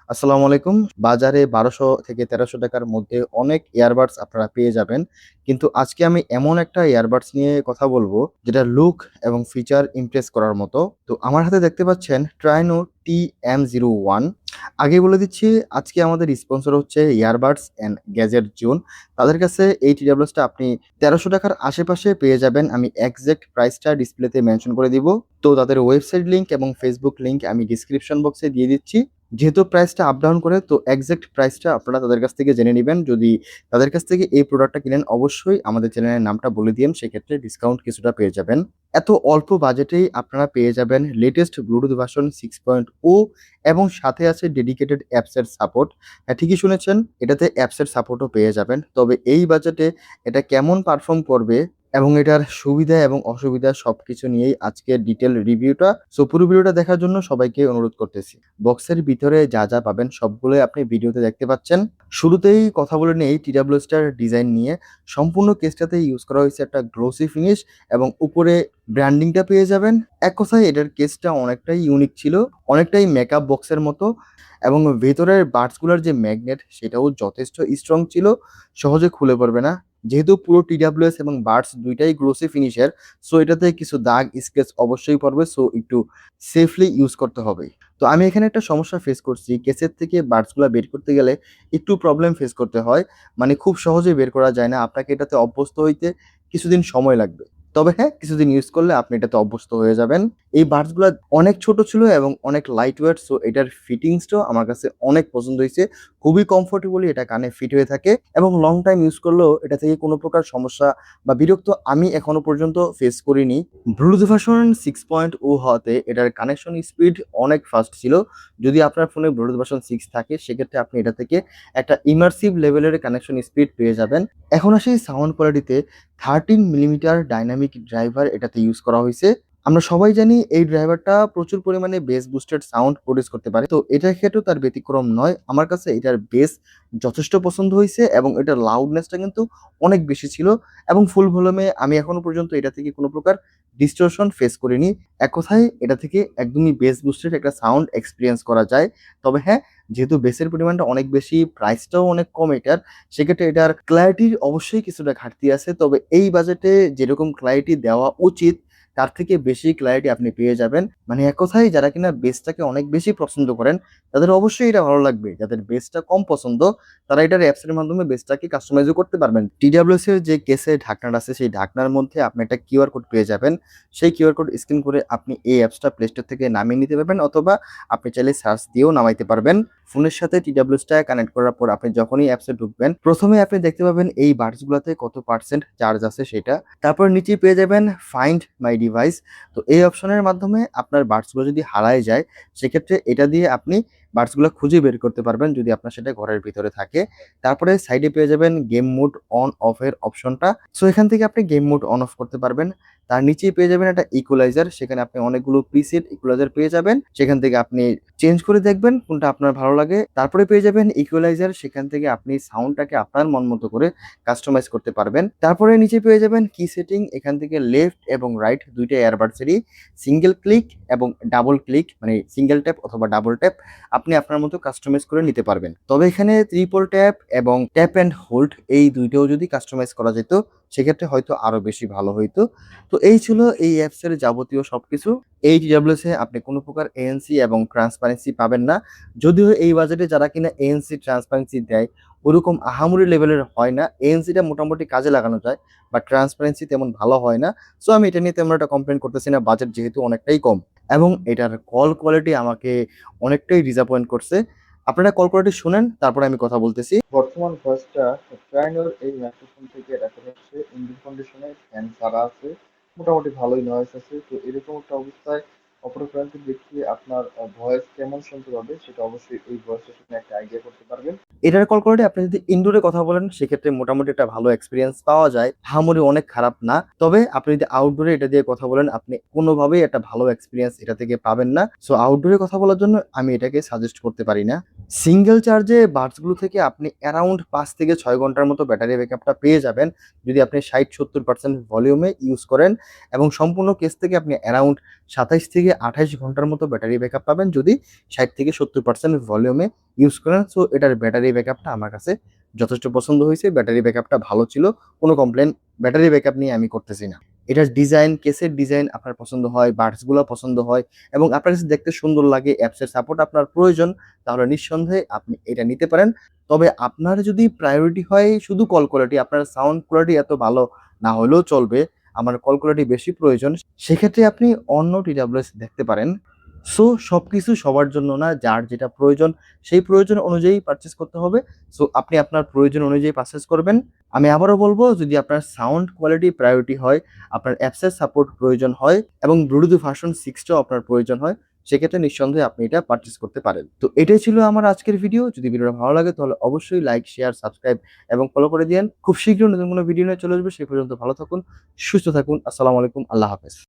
আসসালামু আলাইকুম। বাজারে ১২০০ থেকে ৳১৩০০ র মধ্যে অনেক ইয়ারবাডস আপনারা পেয়ে যাবেন। কিন্তু আজকে আমি এমন একটা ইয়ারবাডস নিয়ে কথা বলবো, যেটার লুক এবং ফিচার ইমপ্রেস করার মতো। তো আমার হাতে দেখতে পাচ্ছেন Trino TM01। আগেই বলে দিচ্ছি, আজকে আমাদের স্পন্সর হচ্ছে ইয়ারবাডস অ্যান্ড গ্যাজেট জোন। তাদের কাছে এই টি-ডাব্লিউএসটা আপনি ৳১৩০০ র আশেপাশে পেয়ে যাবেন। আমি এক্সাক্ট প্রাইসটা ডিসপ্লেতে মেনশন করে দিব। তো তাদের ওয়েবসাইট লিংক এবং ফেসবুক লিংক আমি ডিসক্রিপশন বক্সে দিয়ে দিচ্ছি। যেহেতু প্রাইসটা আপ ডাউন করে, তো এক্সাক্ট প্রাইসটা আপনারা তাদের কাছ থেকে জেনে নিবেন। যদি তাদের কাছ থেকে এই প্রোডাক্টটা কিনেন, অবশ্যই আমাদের চ্যানেলের নামটা বলে দিয়েন, সেক্ষেত্রে ডিসকাউন্ট কিছুটা পেয়ে যাবেন। এত অল্প বাজেটেই আপনারা পেয়ে যাবেন লেটেস্ট ব্লুটুথ ভার্সন 6.0 এবং সাথে আছে ডেডিকেটেড অ্যাপসের সাপোর্ট। হ্যাঁ, ঠিকই শুনেছেন, এটাতে অ্যাপসের সাপোর্টও পেয়ে যাবেন। তবে এই বাজেটে এটা কেমন পারফর্ম করবে এবং এটার সুবিধা এবং অসুবিধা সবকিছু নিয়েই আজকের ডিটেইল রিভিউটা। সো পুরো ভিডিওটা দেখার জন্য সবাইকে অনুরোধ করতেছি। বক্সের ভিতরে যা পাবেন সবগুলোই আপনি ভিডিওতে দেখতে পাচ্ছেন। শুরুতেই কথা বলে নেই টি-ডাব্লিউ স্টার ডিজাইন নিয়ে। সম্পূর্ণ কেসটাতে ইউজ করা হয়েছে একটা গ্লোসি ফিনিশ এবং উপরে ব্র্যান্ডিংটা পেয়ে যাবেন। এক কথায় এটার কেসটা অনেকটাই ইউনিক ছিল, অনেকটাই মেকআপ বক্সের মতো এবং ভেতরের বাডসগুলোর যে ম্যাগনেট সেটাও যথেষ্ট স্ট্রং ছিল, সহজে খুলে পড়বে না। যেহেতু পুরো টি-ডাব্লিউএস এবং বাডস ২ টাই গ্লোসি ফিনিশের, সো এটাতে কিছু দাগ, স্ক্র্যাচ অবশ্যই পড়বে। সো একটু সেফলি ইউজ করতে হবে। তো আমি এখানে একটা সমস্যা ফেস করছি। কেসের থেকে বাডসগুলা বের করতে গেলে একটু প্রবলেম ফেস করতে হয়। মানে খুব সহজে বের করা যায় না। আপনাকে এটাতে অভ্যস্ত হইতে কিছুদিন সময় লাগবে। তবে হ্যাঁ, কিছুদিন ইউজ করলে আপনি এটাতে অভ্যস্ত হয়ে যাবেন। এই বাডসগুলা অনেক ছোট ছিল এবং অনেক লাইট ওয়েট। সো এটার ফিটিংসটাও আমার কাছে অনেক পছন্দ হইছে। খুবই কমফোর্টেবলি এটা কানে ফিট হয়ে থাকে এবং লং টাইম ইউজ করলেও এটা থেকে কোনো প্রকার সমস্যা বা বিরক্ত আমি এখনো পর্যন্ত ফেস করিনি। ব্লুটুথ ভার্সন 6.0 হওয়াতে এটার কানেকশন স্পিড অনেক ফাস্ট ছিল। যদি আপনার ফোনে ব্লুটুথ ভার্সন 6 থাকে, সেক্ষেত্রে আপনি এটা থেকে একটা ইমার্সিভ লেভেলের কানেকশন স্পিড পেয়ে যাবেন। এখন আসি সাউন্ড কোয়ালিটিতে। 13 মিলিমিটার ডাইনামিক ড্রাইভার এটাতে ইউজ করা হয়েছে। আমরা সবাই জানি এই ড্রাইভারটা প্রচুর পরিমাণে বেস বুস্টেড সাউন্ড প্রডিউস করতে পারে। তো এটার ক্ষেত্রেও তার ব্যতিক্রম নয়। আমার কাছে এটার বেস যথেষ্ট পছন্দ হইছে এবং এটার লাউডনেসটা কিন্তু অনেক বেশি ছিল এবং ফুল ভলিউমে আমি এখনো পর্যন্ত এটা থেকে কোনো প্রকার ডিস্টরশন ফেস করিনি। এক কথায় এটা থেকে একদমই বেস বুস্টেড একটা সাউন্ড এক্সপেরিয়েন্স করা যায়। তবে হ্যাঁ, যেহেতু বেসের পরিমাণটা অনেক বেশি, প্রাইসটাও অনেক কম এটার, সেক্ষেত্রে এটার ক্ল্যারিটির অবশ্যই কিছুটা ঘাটতি আছে। তবে এই বাজেটে যেরকম ক্ল্যারিটি দেওয়া উচিত, তার থেকে বেশি ক্ল্যারিটি আপনি পেয়ে যাবেন। মানে এক কথায় যারা কিনা বেসটাকে অনেক বেশি পছন্দ করেন, তাদের অবশ্যই এটা ভালো লাগবে। যাদের বেসটা কম পছন্দ, তারা এটার অ্যাপসের মাধ্যমে বেসটাকে কাস্টমাইজও করতে পারবেন। টি-ডাব্লিউ-এস এর যে কেসের ঢাকনাটা আছে, সেই ঢাকনার মধ্যে আপনি একটা কিউআর কোড পেয়ে যাবেন। সেই কিউআর কোড স্ক্যান করে আপনি এই অ্যাপসটা প্লে স্টোর থেকে নামিয়ে নিতে পারবেন, অথবা আপনি চাইলে সার্চ দিয়েও নামাইতে পারবেন। ফোনের সাথে টি-ডাব্লিউ-এসটা কানেক্ট করার পর আপনি যখনই অ্যাপসে ঢুকবেন, প্রথমে আপনি দেখতে পাবেন এই বাডসগুলোতে কত পার্সেন্ট চার্জ আছে সেটা। তারপর নিচেই পেয়ে যাবেন ফাইন্ড মাই ডিভাইস। তো এই অপশনের মাধ্যমে আপনার বাডসগুলো যদি হারায় যায়, সেক্ষেত্রে এটা দিয়ে আপনি বাডসগুলো খুঁজে বের করতে পারবেন, যদি আপনার সেটা ঘরের ভিতরে থাকে। তারপরে সাইডে পেয়ে যাবেন গেম মোড অন অফ এর অপশনটা। সো এখান থেকে আপনি গেম মোড অন অফ করতে পারবেন। তার নিচেই পেয়ে যাবেন একটা ইকুয়ালাইজার, সেখানে আপনি অনেকগুলো প্রিসেট ইকুয়ালাইজার পেয়ে যাবেন। সেখান থেকে আপনি চেঞ্জ করে দেখবেন কোনটা আপনার ভালো লাগে। তারপরে পেয়ে যাবেন ইকুয়ালাইজার, সেখান থেকে আপনি সাউন্ডটাকে আপনার মন মতো করে কাস্টমাইজ করতে পারবেন। তারপরে নিচে পেয়ে যাবেন কি সেটিং, এখান থেকে লেফট এবং রাইট দুইটা এয়ারবাডসেরই সিঙ্গেল ক্লিক এবং ডাবল ক্লিক, মানে সিঙ্গেল ট্যাপ অথবা ডাবল ট্যাপ আপনি আপনার মতো কাস্টমাইজ করে নিতে পারবেন। তবে এখানে ট্রিপল ট্যাপ এবং ট্যাপ অ্যান্ড হোল্ড এই দুইটাও যদি কাস্টমাইজ করা যেত, সেক্ষেত্রে হয়তো আরো বেশি ভালো হইতো। তো এই ছিল এই অ্যাপসের যাবতীয় সবকিছু। এই টি-ডাব্লিউ-এস এ আপনি কোনো প্রকার এএনসি এবং ট্রান্সপারেন্সি পাবেন না। যদিও এই বাজেটে যারা কিনা এএনসি ট্রান্সপারেন্সি দেয়, ওরকম আহামরি লেভেলের হয় না। এএনসিটা মোটামুটি কাজে লাগানো যায়, বাট ট্রান্সপারেন্সি তেমন ভালো হয় না। সো আমি এটা নিয়ে তেমন একটা কমপ্লেন করতেছি না, বাজেট যেহেতু অনেকটাই কম। এবং এটার কল কোয়ালিটি আমাকে অনেকটাই ডিসঅ্যাপয়েন্ট করছে। আপনারা কল কোয়ালিটি শুনেন, তারপরে আমি কথা বলতেছি। বর্তমান ভয়েসটা ট্রাইনোর এই মাইক্রোফোন থেকে রেকর্ড হচ্ছে। ইনবিল্ট কন্ডিশনে ফ্যান ছাড়া আছে, মোটামুটি ভালোই নয়েজ আছে। তো এরকম একটা অবস্থায় অপর প্রান্তে দেখিয়ে আপনার ভয়েস কেমন শুনতে পাবে, সেটা অবশ্যই এই ভয়েসটা শুনে একটা আইডিয়া করতে পারবেন। এটার কল কোয়ালিটি আপনি যদি ইনডোরে কথা বলেন, সেক্ষেত্রে মোটামুটি একটা ভালো এক্সপিরিয়েন্স পাওয়া যায়, আহামরি অনেক খারাপ না। তবে আপনি যদি আউটডোরে এটা দিয়ে কথা বলেন, আপনি কোনোভাবেই একটা ভালো এক্সপিরিয়েন্স এটা থেকে পাবেন না। সো আউটডোরে কথা বলার জন্য আমি এটাকে সাজেস্ট করতে পারি না। সিঙ্গেল চার্জে বাডসগুলো থেকে আপনি অ্যারাউন্ড ৫ থেকে ৬ ঘন্টার মতো ব্যাটারি ব্যাকআপটা পেয়ে যাবেন যদি আপনি ৬০-৭০% ভলিউমে ইউজ করেন এবং সম্পূর্ণ কেস থেকে আপনি অ্যারাউন্ড ২৭ থেকে ২৮ ঘন্টার মতো ব্যাটারি ব্যাকআপ পাবেন যদি ৬০-৭০% ভলিউমে ইউজ করেন। সো এটার ব্যাটারি ব্যাকআপটা আমার কাছে যথেষ্ট পছন্দ হয়েছে। ব্যাটারি ব্যাকআপটা ভালো ছিল। কোনো কমপ্লেন ব্যাটারি ব্যাকআপ নিয়ে আমি করতেছি না। এটার ডিজাইন, কেসের ডিজাইন আপনার পছন্দ হয়, বাডসগুলো পছন্দ হয় এবং আপনার কাছে দেখতে সুন্দর লাগে, অ্যাপসের সাপোর্ট আপনার প্রয়োজন, তাহলে নিঃসন্দেহে আপনি এটা নিতে পারেন। তবে আপনার যদি প্রায়োরিটি হয় শুধু কল কোয়ালিটি, আপনার সাউন্ড কোয়ালিটি এত ভালো না হলেও চলবে, আমার কল কোয়ালিটি বেশি প্রয়োজন, সেক্ষেত্রে আপনি অন্য TWS দেখতে পারেন। সো সবকিছু সবার জন্য না, যার যেটা প্রয়োজন সেই প্রয়োজন অনুযায়ী পারচেজ করতে হবে। সো আপনি আপনার প্রয়োজন অনুযায়ী পারচেজ করবেন। আমি আবারও বলব, যদি আপনার সাউন্ড কোয়ালিটি প্রায়োরিটি হয়, আপনার অ্যাপসের সাপোর্ট প্রয়োজন হয় এবং ব্লুটুথ ভার্সন 6 টাও আপনার প্রয়োজন হয়, সেক্ষেত্রে নিঃসন্দেহে আপনি এটা পারচেজ করতে পারেন। তো এটাই ছিল আমার আজকের ভিডিও। যদি ভিডিওটা ভালো লাগে তাহলে অবশ্যই লাইক, শেয়ার, সাবস্ক্রাইব এবং ফলো করে দিয়েন। খুব শীঘ্রই নতুন কোনো ভিডিও নিয়ে চলে আসবে। সেই পর্যন্ত ভালো থাকুন, সুস্থ থাকুন। আসসালামু আলাইকুম। আল্লাহ হাফেজ।